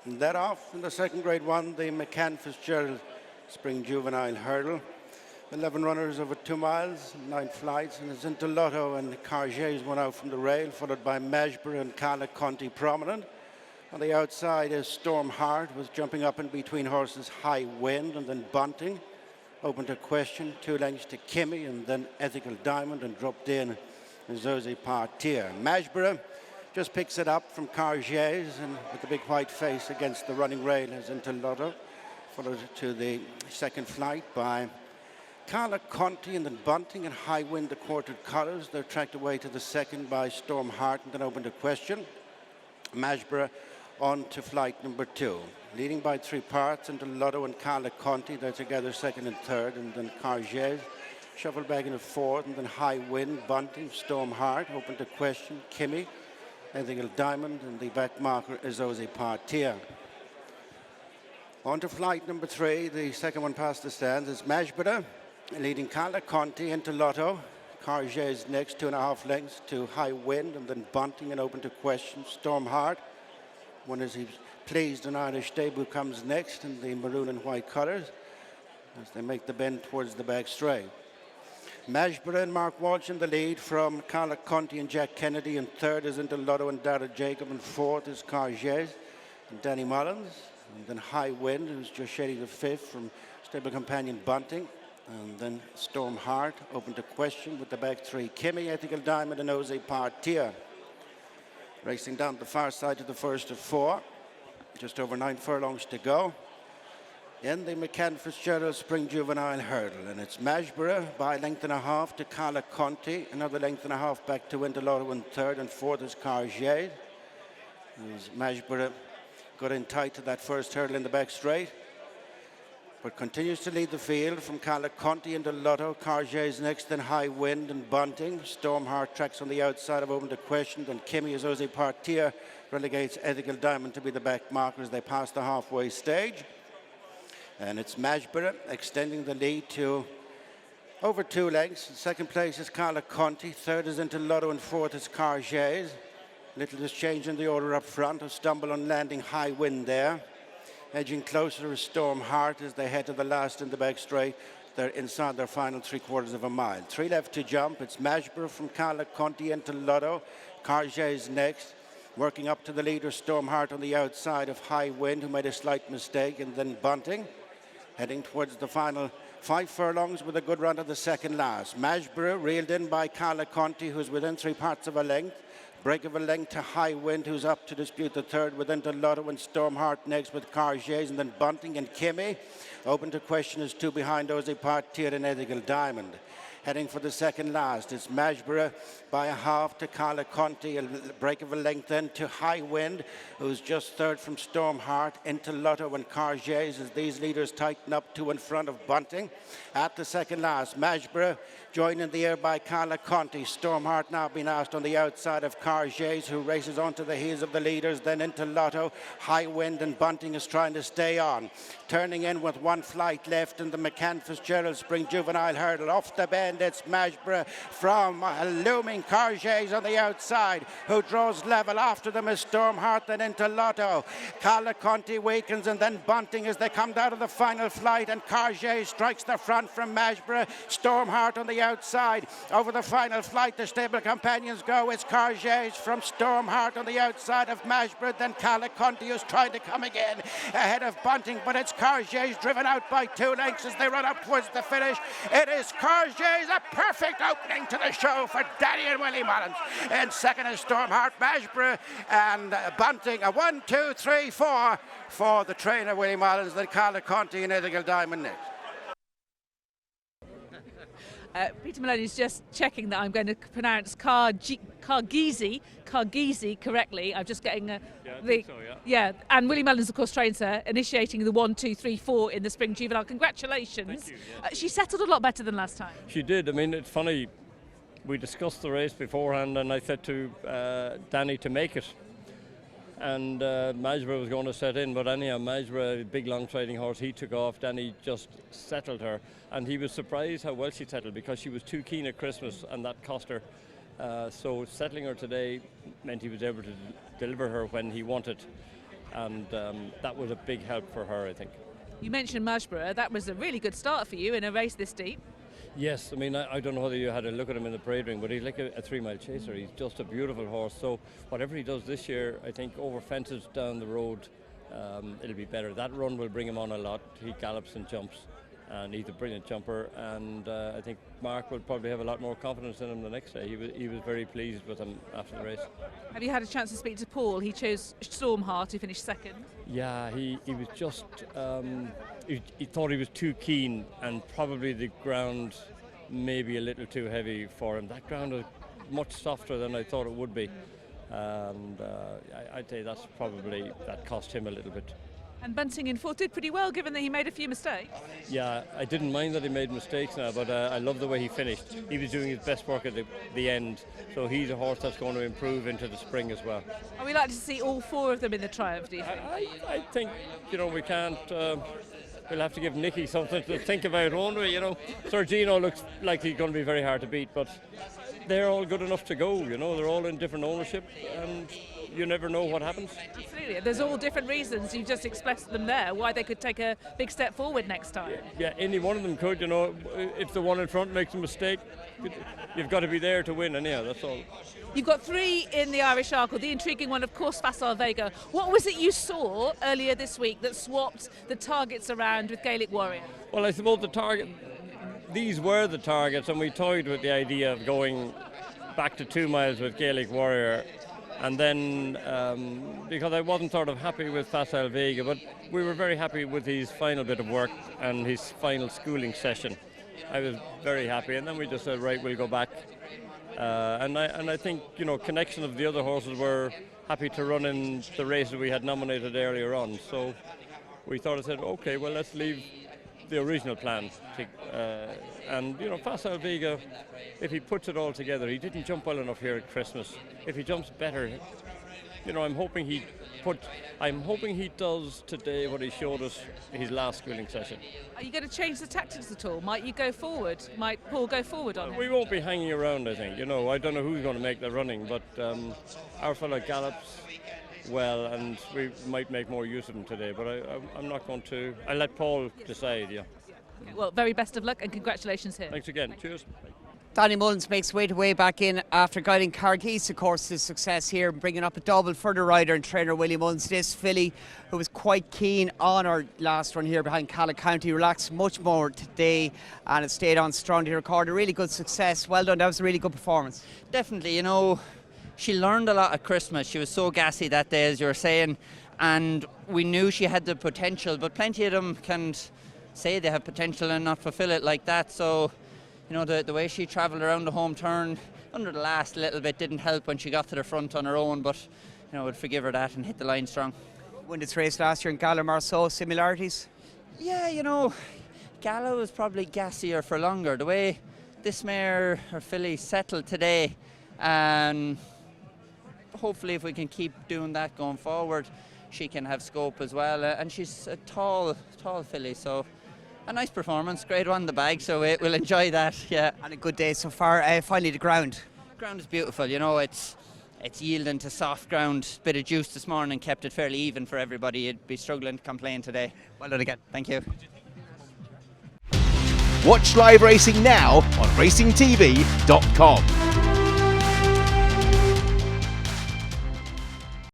Led off in the second grade one, the McCann FitzGerald Spring Juvenile Hurdle. 11 runners over 2 miles, 9 flights, and it's into Lotto and Kargese went out from the rail, followed by Majborough and Gala prominent. On the outside is Storm Heart, was jumping up in between horses High Wind and then Bunting. Open to Question, 2 lengths to Kimmy, and then Ethical Diamond, and dropped in Zosie Partier. Majborough just picks it up from Kargese, and with the big white face against the running rail is into Lotto, followed to the second flight by Gala and then Bunting and High Wind, the quartered colours. They're tracked away to the second by Storm Heart, and then Open to Question. Majborough on to flight number 2. Leading by 3 parts into Lotto and Gala they're together second and third, and then Kargese shuffled back into fourth, and then High Wind, Bunting, Storm Heart, Open to Question, Kimmy, Ethical Diamond, and the back marker is Zosie Partier. On to flight number 3, the second one past the stands is Majborough, leading Gala into Lotto. Kargese next, 2.5 lengths to High Wind, and then Bunting and Open to Question. Storm Heart, one as he's pleased an Irish debut, comes next in the maroon and white colours as they make the bend towards the back straight. Majborough and Mark Walsh in the lead from Gala and Jack Kennedy, and third is into Lotto and Dara Jacob, and fourth is Kargese and Danny Mullins, and then High Wind, who's just shading the fifth from stable companion Bunting, and then Storm Heart, Open to Question with the back 3, Kimmy, Ethical Diamond, and Zosie Partier. Racing down the far side to the first of 4, just over 9 furlongs to go in the McCann FitzGerald Spring Juvenile Hurdle, and it's Majborough by 1.5 to Gala another 1.5 back to Lotto in third, and fourth is Kargese. Majborough got in tight to that first hurdle in the back straight, but continues to lead the field from Gala into Lotto. Kargese next, then High Wind and Bunting. Storm Heart tracks on the outside of Open to Question, then Kimmy, Zosie Partier relegates Ethical Diamond to be the back marker as they pass the halfway stage. And it's Majborough extending the lead to over 2 lengths. In second place is Gala third is into Lotto, and fourth is Kargese. Little is change in the order up front. A stumble on landing High Wind there. Edging closer is Storm Heart as they head to the last in the back straight. They're inside their final 3/4 of a mile. 3 left to jump. It's Majborough from Gala into Lotto. Kargese next. Working up to the leader, Storm Heart on the outside of High Wind, who made a slight mistake, and then Bunting. Heading towards the final 5 furlongs with a good run to the second last. Majborough reeled in by Gala who's within 3 parts of a length. Break of a length to High Wind, who's up to dispute the third, within to Lotto and Storm Heart next with Kargese, and then Bunting and Kimmy. Open to Question is 2 behind Zosie Partier and Ethical Diamond. Heading for the second last, it's Majborough by 1/2 to Gala a break of a length then to High Wind, who's just third from Storm Heart, into Lotto and Kargese as these leaders tighten up 2 in front of Bunting. At the second last, Majborough joined in the air by Gala Storm Heart now being asked on the outside of Kargese, who races onto the heels of the leaders, then into Lotto. High Wind and Bunting is trying to stay on. Turning in with 1 flight left in the McCann FitzGerald Spring Juvenile Hurdle. Off the bend, it's Majborough from looming Kargese on the outside, who draws level. After them is Storm Heart, then into Lotto. Gala weakens, and then Bunting as they come down to the final flight, and Kargese strikes the front from Majborough. Storm Heart on the outside. Over the final flight, the stable companions go. It's Kargese from Storm Heart on the outside of Majborough, then Gala who's trying to come again ahead of Bunting, but it's Kargese driven out by 2 lengths as they run up towards the finish. It is Kargese, a perfect opening to the show for Danny and Willie Mullins. And second is Storm Heart, Majborough and Bunting. A 1, 2, 3, 4 for the trainer Willie Mullins, then Gala and Ethical Diamond next. Peter Maloney is just checking that I'm going to pronounce Kargese correctly. I'm just getting and Willie Mullins, of course, trains her, initiating the 1, 2, 3, 4 in the Spring Juvenile. Congratulations. Thank you, yeah. She settled a lot better than last time. She did. I mean, it's funny, we discussed the race beforehand, and I said to Danny to make it, and Majborough was going to set in, but anyhow, Majborough, a big long trading horse, he took off. Danny just settled her, and he was surprised how well she settled because she was too keen at Christmas, and that cost her. So settling her today meant he was able to deliver her when he wanted. and that was a big help for her, I think. You mentioned Majborough. That was a really good start for you in a race this deep. Yes, I mean, I don't know whether you had a look at him in the parade ring, but he's like a 3-mile chaser. He's just a beautiful horse. So whatever he does this year, I think over fences down the road, it'll be better. That run will bring him on a lot. He gallops and jumps, and he's a brilliant jumper. And I think Mark will probably have a lot more confidence in him the next day. He was very pleased with him after the race. Have you had a chance to speak to Paul? He chose Stormheart, who finished second. Yeah, he was just he thought he was too keen, and probably the ground maybe a little too heavy for him. That ground was much softer than I thought it would be, and I'd say that cost him a little bit. And Bunting in fourth did pretty well, given that he made a few mistakes. Yeah, I didn't mind that he made mistakes now, but I love the way he finished. He was doing his best work at the end, so he's a horse that's going to improve into the spring as well. Are we likely to see all four of them in the Triumph, do you think? I think, we can't. We'll have to give Nicky something to think about, won't we? Sir Gino looks like he's going to be very hard to beat, but they're all good enough to go. They're all in different ownership, and you never know what happens. Absolutely. There's all different reasons. You just expressed them there, why they could take a big step forward next time. Yeah, any one of them could. If the one in front makes a mistake, you've got to be there to win. Anyhow, that's all. You've got three in the Irish Arkle. The intriguing one, of course, Facile Vega. What was it you saw earlier this week that swapped the targets around with Gaelic Warrior? Well, I suppose these were the targets, and we toyed with the idea of going back to 2 miles with Gaelic Warrior. And then, because I wasn't sort of happy with Facile Vega, but we were very happy with his final bit of work and his final schooling session. I was very happy, and then we just said, right, we'll go back. And I think, connection of the other horses were happy to run in the races we had nominated earlier on. So we thought, okay, well, let's leave the original plan. And Facile Vega, if he puts it all together, he didn't jump well enough here at Christmas. If he jumps better, I'm hoping he does today what he showed us his last schooling session. Are you going to change the tactics at all? Might you go forward? Might Paul go forward on him? We won't be hanging around, I think. I don't know who's going to make the running, but our fellow gallops well, and we might make more use of him today, but I'm not going to. I'll let Paul decide, yeah. Okay, well, very best of luck and congratulations here. Thanks again. Cheers. Danny Mullins makes way back in after guiding Kargese, of course, to success here, bringing up a double for the rider and trainer Willie Mullins. This filly, who was quite keen on her last run here behind Cala County, relaxed much more today and it stayed on strong to record a really good success. Well done, that was a really good performance. Definitely, she learned a lot at Christmas. She was so gassy that day, as you were saying, and we knew she had the potential, but plenty of them can say they have potential and not fulfill it like that. So the way she travelled around the home turn under the last little bit didn't help when she got to the front on her own, but would forgive her that and hit the line strong. Won this race last year in Gala Marceau, similarities? Yeah, Gala was probably gassier for longer. The way this mare or filly settled today, and hopefully if we can keep doing that going forward, she can have scope as well. And she's a tall filly, so a nice performance, grade 1 in the bag, so we'll enjoy that, yeah. And a good day so far. Finally, the ground. Ground is beautiful, it's yielding to soft ground. Bit of juice this morning kept it fairly even for everybody. You'd be struggling to complain today. Well done again. Thank you. Watch live racing now on racingtv.com.